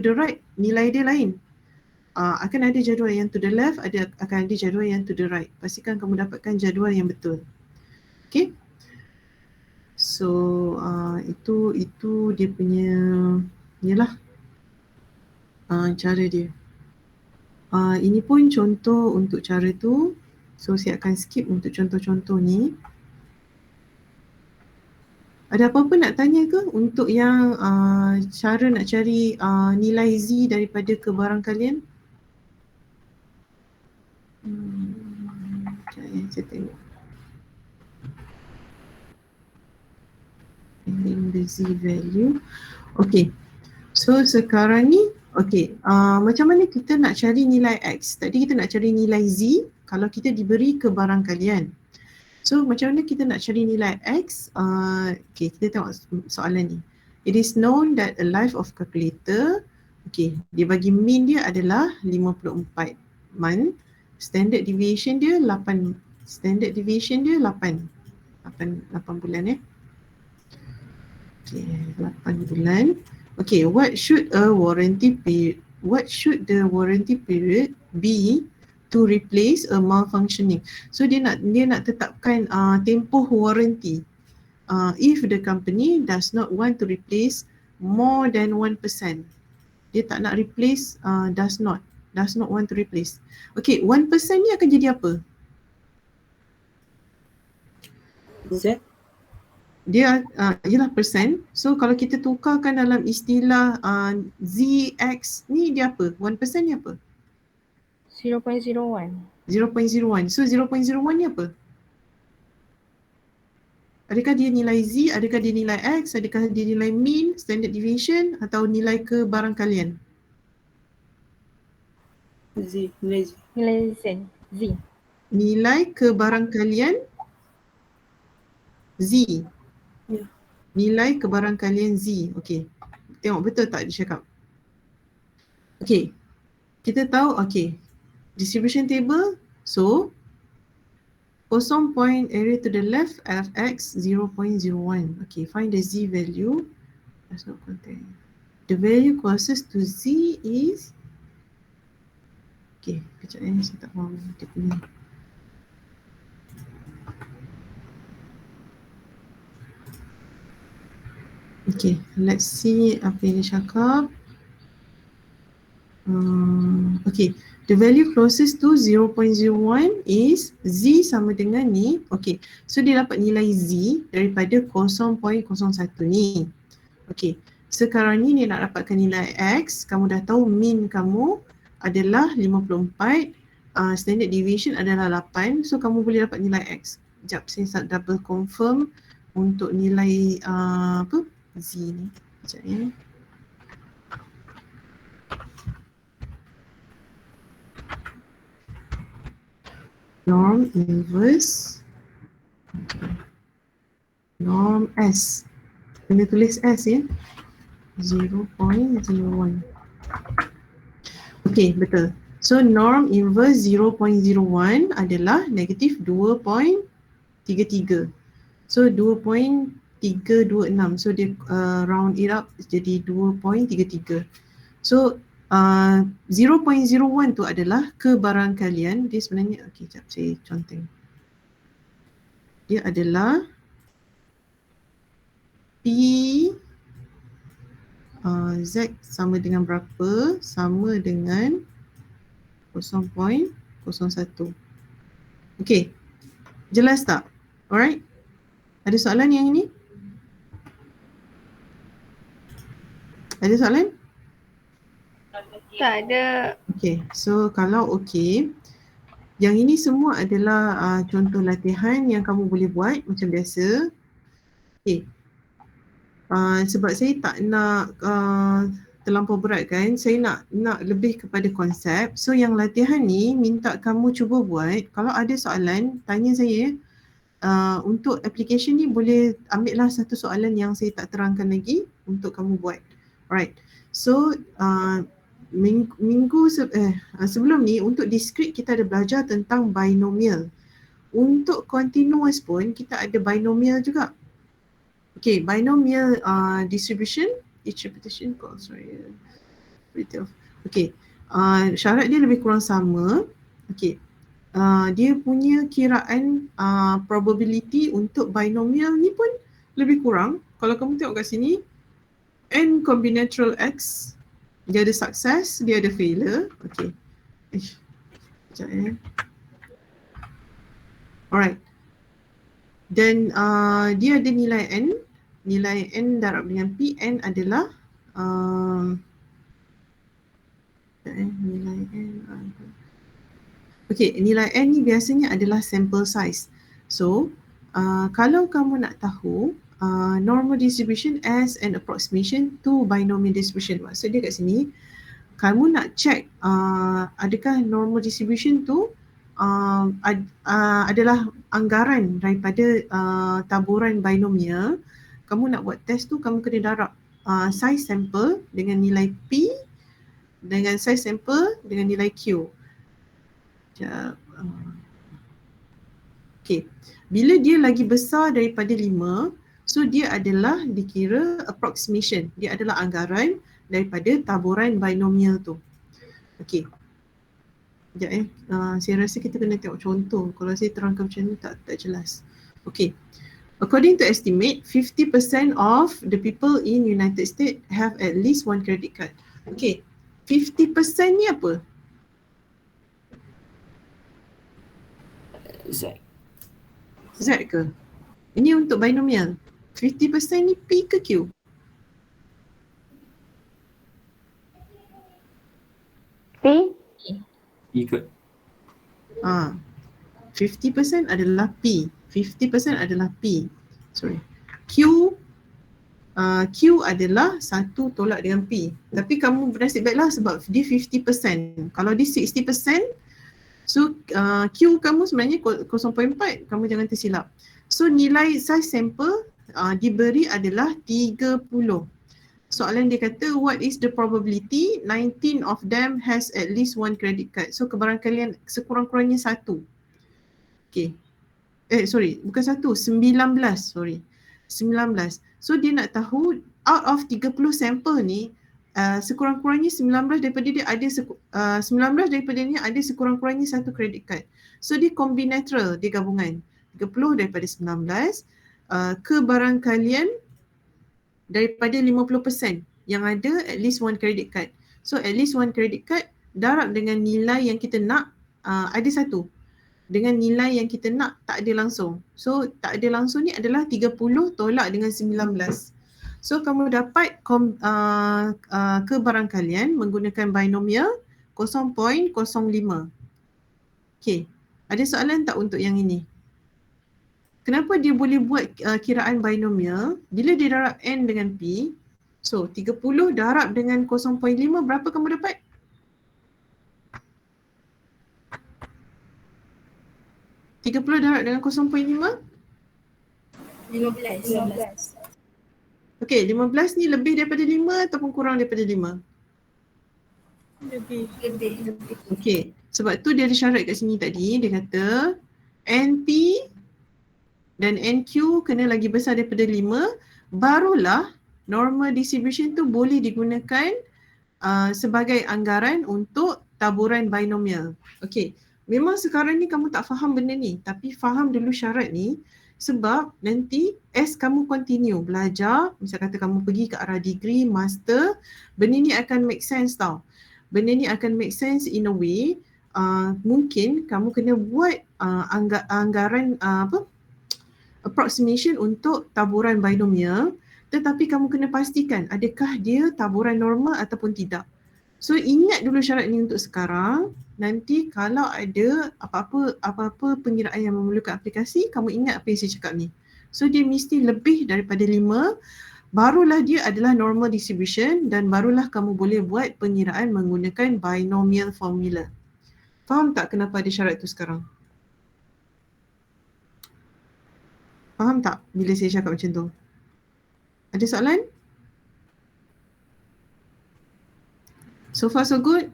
the right, nilai dia lain. Akan ada jadual yang to the left, akan ada jadual yang to the right. Pastikan kamu dapatkan jadual yang betul. Okay. So itu dia punya inilah cara dia. Ini pun contoh untuk cara tu. So saya akan skip untuk contoh-contoh ni. Ada apa-apa nak tanya ke untuk yang cara nak cari nilai Z daripada kebarangkalian? Saya tengok. Finding the Z value. Okay. So sekarang ni, okay. Macam mana kita nak cari nilai X? Tadi kita nak cari nilai Z kalau kita diberi kebarangkalian. So macam mana kita nak cari nilai X? Okay, kita tengok soalan ni. It is known that a life of calculator, okay, dia bagi mean dia adalah 54 month. Standard deviation dia 8. Standard deviation dia 8 bulan Okay, 8 bulan. Okay, what should the warranty period be to replace a malfunctioning? So dia nak tetapkan tempoh warranty. If the company does not want to replace more than 1%. Dia tak nak replace, does not want to replace. Okay, 1% ni akan jadi apa? Z. Dia ialah persen. So kalau kita tukarkan dalam istilah ZX ni dia apa? 1% ni apa? 0.01. 0.01. So 0.01 ni apa? Adakah dia nilai Z, adakah dia nilai X, adakah dia nilai mean, standard deviation atau nilai kebarangkalian? Z. Nilai Z. Nilai Z. Z. Nilai kebarangkalian Z. Ya. Nilai kebarangkalian Z. Okey. Tengok betul tak dia cakap? Okey. Kita tahu, okey. Distribution table. So, 0 point area to the left of X 0.01. Okay, find the Z value. Does not contain. The value closest to Z is, okay, kejap saya tak faham dia punya. Okay, let's see apa yang dia cakap. Okay, the value closest to 0.01 is Z sama dengan ni. Okay, so dia dapat nilai Z daripada 0.01 ni. Okay, sekarang ni dia nak dapatkan nilai X. Kamu dah tahu mean kamu adalah 54, standard deviation adalah 8. So kamu boleh dapat nilai X. Sekejap, saya double confirm untuk nilai Z ni. Sekejap ya. Norm inverse. Norm S. Kena tulis S ya. 0.01. Okay, betul. So norm inverse 0.01 adalah negatif 2.33. So 2.326. So dia round it up jadi 2.33. So 0.01 tu adalah kebarangkalian. Dia sebenarnya, okay, sekejap saya contoh. Dia adalah P Z sama dengan berapa? Sama dengan 0.01. Okay, jelas tak? Alright. Ada soalan yang ini? Ada soalan? Tak ada. Okay, so kalau okay, yang ini semua adalah contoh latihan yang kamu boleh buat macam biasa. Okay, sebab saya tak nak terlampau berat kan, saya nak lebih kepada konsep. So yang latihan ni minta kamu cuba buat. Kalau ada soalan, tanya saya. Untuk application ni boleh ambil lah satu soalan yang saya tak terangkan lagi untuk kamu buat. Alright, so sebelum ni untuk discrete kita ada belajar tentang binomial. Untuk continuous pun kita ada binomial juga. Okay, binomial distribution. Okay, syarat dia lebih kurang sama. Okay, dia punya kiraan probability untuk binomial ni pun lebih kurang. Kalau kamu tengok kat sini, n combinatorial x, dia ada success, dia ada failure. Okay, sekejap alright, dan dia ada nilai n darab dengan p. N adalah nilai n. Okay, nilai n ni biasanya adalah sample size. So, kalau kamu nak tahu normal distribution as an approximation to binomial distribution, maksud dia kat sini, kamu nak check adakah normal distribution tu adalah anggaran daripada taburan binomial. Kamu nak buat test tu, kamu kena darab size sample dengan nilai P dengan size sample dengan nilai Q. Okay, bila dia lagi besar daripada 5, so dia adalah dikira approximation, dia adalah anggaran daripada taburan binomial tu. Okay, sekejap saya rasa kita kena tengok contoh. Kalau saya terangkan macam ni tak jelas. Okay, according to estimate, 50% of the people in United States have at least one credit card. Okay, 50% ni apa? Z. Z ke? Ini untuk binomial. 50% ni P ke Q? P. Ikut. 50% adalah P. 50% adalah P. Sorry. Q adalah 1 tolak dengan P. Tapi kamu bernasib baiklah sebab dia 50%. Kalau dia 60%, so Q kamu sebenarnya 0.4, kamu jangan tersilap. So nilai size sample diberi adalah 30. Soalan dia kata, what is the probability 19 of them has at least one credit card? So kebarangkalian sekurang-kurangnya 1. Okay. Bukan 1, 19. 19. So dia nak tahu out of 30 sampel ni, sekurang-kurangnya 19 daripada dia ada 19 daripada ni ada sekurang-kurangnya 1 credit card. So dia combinatorial, dia gabungan 30 daripada 19, kebarangkalian daripada 50% yang ada at least one credit card. So at least one credit card darab dengan nilai yang kita nak, ada 1 dengan nilai yang kita nak tak ada langsung. So tak ada langsung ni adalah 30 tolak dengan 19. So kamu dapat kebarangkalian menggunakan binomial 0.05. Okay, ada soalan tak untuk yang ini? Kenapa dia boleh buat kiraan binomial bila dia darab n dengan p? So 30 darab dengan 0.5, berapa kamu dapat? Tiga 30 darab dengan 0.5? 15. Okay, 15 ni lebih daripada 5 ataupun kurang daripada 5? Lebih. Okay, sebab tu dia ada syarat kat sini tadi. Dia kata NP dan NQ kena lagi besar daripada 5, barulah normal distribution tu boleh digunakan sebagai anggaran untuk taburan binomial. Okay, memang sekarang ni kamu tak faham benda ni, tapi faham dulu syarat ni, sebab nanti as kamu continue belajar, misal kata kamu pergi ke arah degree, master, benda ni akan make sense tau. Benda ni akan make sense in a way, mungkin kamu kena buat anggaran approximation untuk taburan binomial, tetapi kamu kena pastikan adakah dia taburan normal ataupun tidak. So ingat dulu syarat ni untuk sekarang. Nanti kalau ada apa-apa pengiraan yang memerlukan aplikasi, kamu ingat apa yang saya cakap ni. So dia mesti lebih daripada 5, barulah dia adalah normal distribution dan barulah kamu boleh buat pengiraan menggunakan binomial formula. Faham tak kenapa ada syarat tu sekarang? Faham tak bila saya cakap macam tu? Ada soalan? So far so good?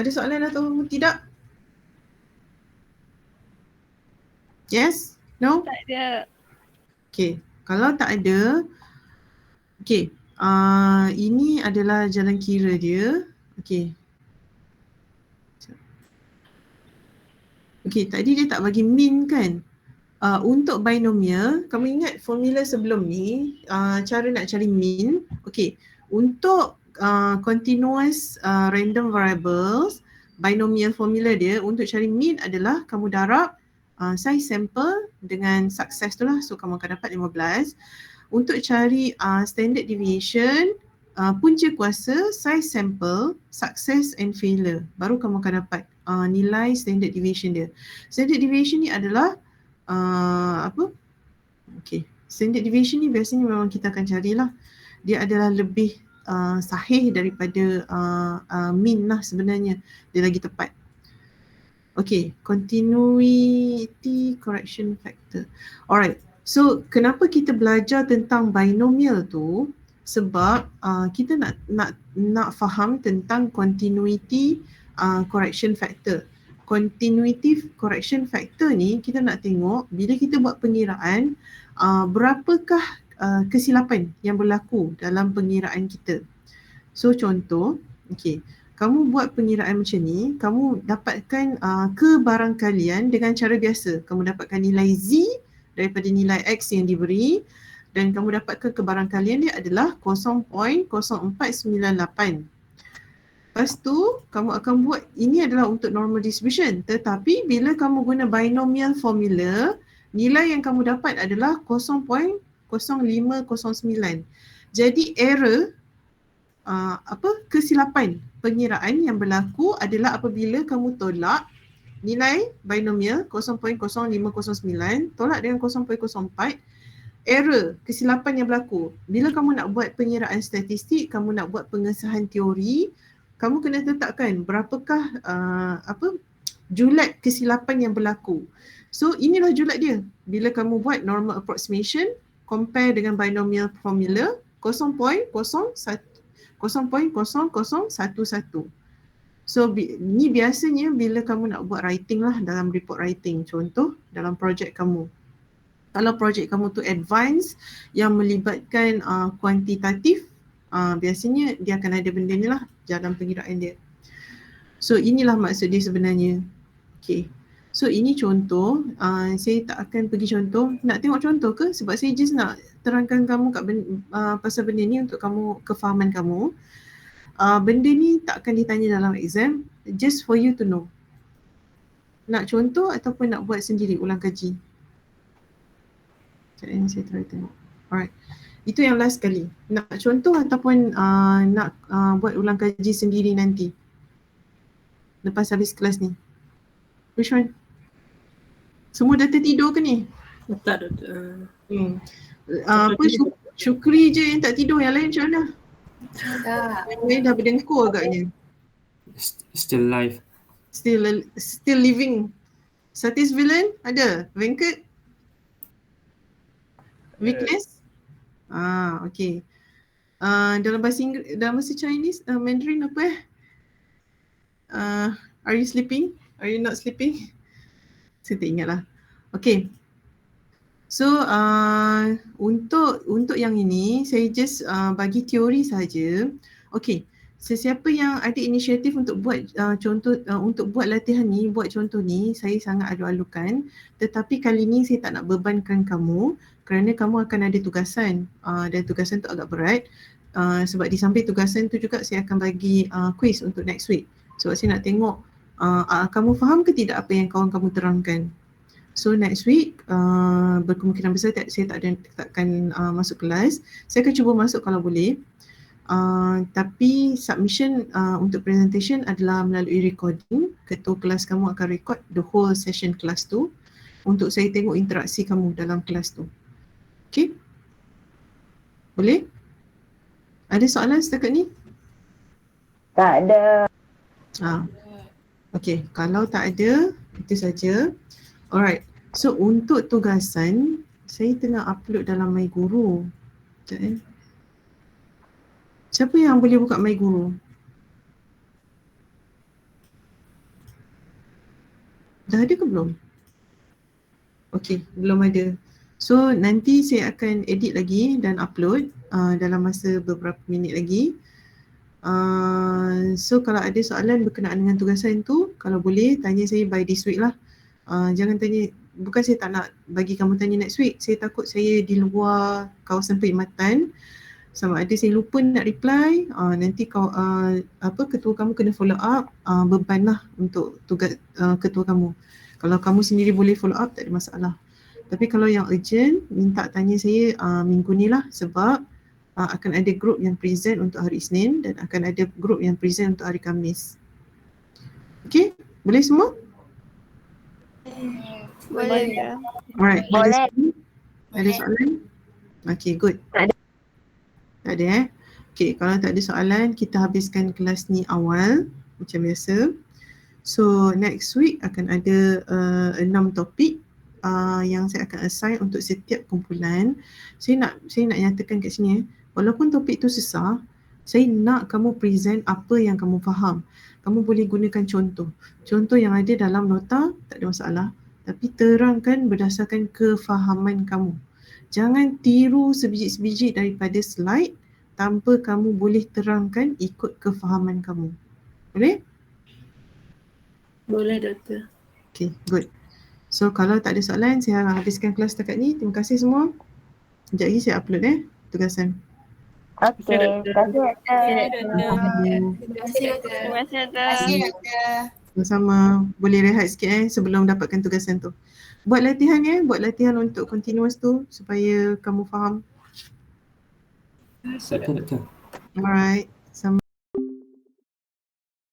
Ada soalan atau tidak? Yes? No? Tak ada. Okay, kalau tak ada, okay, Ini adalah jalan kira dia. Okey. Okey, tadi dia tak bagi mean kan? Untuk binomial, kamu ingat formula sebelum ni, cara nak cari mean. Okey, untuk continuous random variables, binomial formula dia untuk cari mean adalah kamu darab size sample dengan success tu lah. So kamu akan dapat 15. Untuk cari standard deviation, punca kuasa, size sample, success and failure. Baru kamu akan dapat nilai standard deviation dia. Standard deviation ni adalah Okay. Standard deviation ni biasanya memang kita akan carilah. Dia adalah lebih sahih daripada mean lah sebenarnya. Dia lagi tepat. Okay, continuity correction factor. Alright, so kenapa kita belajar tentang binomial tu? Sebab kita nak faham tentang continuity correction factor. Continuity correction factor ni kita nak tengok bila kita buat pengiraan berapakah kesilapan yang berlaku dalam pengiraan kita. So contoh, okay, kamu buat pengiraan macam ni, kamu dapatkan kebarangkalian dengan cara biasa. Kamu dapatkan nilai Z daripada nilai X yang diberi dan kamu dapatkan kebarangkalian dia adalah 0.0498. Lepas tu, kamu akan buat, ini adalah untuk normal distribution. Tetapi bila kamu guna binomial formula, nilai yang kamu dapat adalah 0.0509. Jadi error, kesilapan pengiraan yang berlaku adalah apabila kamu tolak nilai binomial 0.0509, tolak dengan 0.04, error, kesilapan yang berlaku. Bila kamu nak buat pengiraan statistik, kamu nak buat pengesahan teori, kamu kena tetapkan berapakah julat kesilapan yang berlaku. So inilah julat dia. Bila kamu buat normal approximation, compare dengan binomial formula 0.0011. So ni biasanya bila kamu nak buat writing lah, dalam report writing, contoh dalam projek kamu. Kalau projek kamu tu advance yang melibatkan kuantitatif, biasanya dia akan ada benda ni lah dalam pengiraan dia. So inilah maksud dia sebenarnya. Okay. So ini contoh, saya tak akan pergi contoh. Nak tengok contoh ke? Sebab saya just nak terangkan kamu pasal benda ni untuk kamu, kefahaman kamu. Benda ni tak akan ditanya dalam exam, just for you to know. Nak contoh ataupun nak buat sendiri, ulang kaji? Sekejap ni saya try tengok. Alright. Itu yang last kali. Nak contoh ataupun nak buat ulang kaji sendiri nanti? Lepas habis kelas ni. Which one? Semua dah tertidur ke ni? Tak, Doktor. Syukri je yang tak tidur, yang lain macam mana? Yang lain dah berdengkur agaknya. Still live. Still living. Satis Villain ada? Venkat? Weakness? Okay. Dalam bahasa Inggeris, dalam bahasa Chinese, Mandarin apa are you sleeping? Are you not sleeping? Saya tak ingat lah. Okay. So untuk yang ini saya just bagi teori saja. Okay. Sesiapa yang ada inisiatif untuk buat contoh, untuk buat latihan ni, buat contoh ni, saya sangat alu-alukan. Tetapi kali ni saya tak nak bebankan kamu kerana kamu akan ada tugasan dan tugasan tu agak berat. Sebab di samping tugasan tu juga saya akan bagi quiz untuk next week. Sebab saya nak tengok kamu faham ke tidak apa yang kawan kamu terangkan. So next week berkemungkinan besar saya tak akan masuk kelas. Saya akan cuba masuk kalau boleh. Tapi submission untuk presentation adalah melalui recording. Ketua kelas kamu akan record the whole session kelas tu untuk saya tengok interaksi kamu dalam kelas tu. Okay? Boleh? Ada soalan setakat ni? Tak ada. Okay, kalau tak ada, itu saja. Alright, so untuk tugasan, saya tengah upload dalam MyGuru. Sekejap Siapa yang boleh buka MyGuru? Dah ada ke belum? Okay, belum ada. So nanti saya akan edit lagi dan upload dalam masa beberapa minit lagi. So kalau ada soalan berkenaan dengan tugasan tu, kalau boleh tanya saya by this week lah. Jangan tanya, bukan saya tak nak bagi kamu tanya next week, saya takut saya di luar kawasan perkhidmatan, sama ada saya lupa nak reply, nanti kau ketua kamu kena follow up, beban lah untuk tugas ketua kamu. Kalau kamu sendiri boleh follow up tak ada masalah. Tapi kalau yang urgent, minta tanya saya minggu ni lah, sebab akan ada group yang present untuk hari Isnin dan akan ada group yang present untuk hari Khamis. Okay, boleh semua? Boleh. Alright, Boleh. ada soalan? Okay, good. Tak ada. Tak ada Okay, kalau tak ada soalan, kita habiskan kelas ni awal macam biasa. So next week akan ada 6 topik yang saya akan assign untuk setiap kumpulan. Saya nak nyatakan kat sini, walaupun topik tu susah, saya nak kamu present apa yang kamu faham. Kamu boleh gunakan contoh yang ada dalam nota, tak ada masalah, tapi terangkan berdasarkan kefahaman kamu. Jangan tiru sebiji-sebiji daripada slide tanpa kamu boleh terangkan ikut kefahaman kamu. Boleh? Boleh, Doktor. Okay, good. So kalau tak ada soalan, saya habiskan kelas dekat ni. Terima kasih semua. Sekejap lagi saya upload tugasan. Okey, terima kasih Terima kasih, Doktor. Sama-sama. Boleh rehat sikit sebelum dapatkan tugasan tu. Buat latihan buat latihan untuk continuous tu supaya kamu faham. Doktor. Alright.